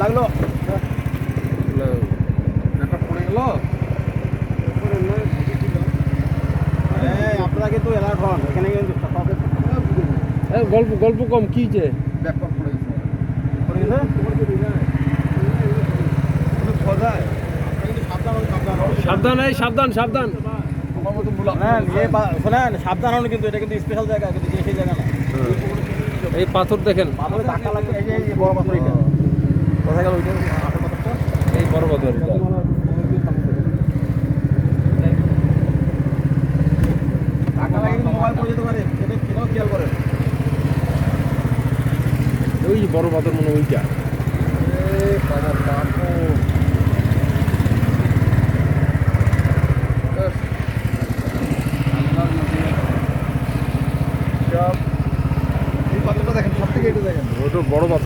লাগলো পড়ে গেল। আপনারা কিন্তু অ্যালার্ট হন, এখানে কিন্তু গল্প গল্প কম কি যে ব্যাকপার পড়ে গেছে। পড়ে গেছে। সজায় সাবধান এই সাবধান সাবধান আমার মতো বুলা শোনেন সাবধান হন, কিন্তু এটা কিন্তু স্পেশাল জায়গা, কিন্তু সেই জায়গা না। এই পাথর দেখেন পাথরে ধাক্কা লাগবে, এই যে বড় পাথর এটা কোথায় গেল ওইটা পাথরটা? এই বড় পাথর এটা। ধাক্কা লাগে কিন্তু মোবাইল পড়ে যেতে পারে, সেটাও খেয়াল করেন। ওই বড় পাথর মনে হয় ওইটা। এই পাথরটা দেখেন, সব থেকে এটা দেখেন। ওটা বড় পাথর।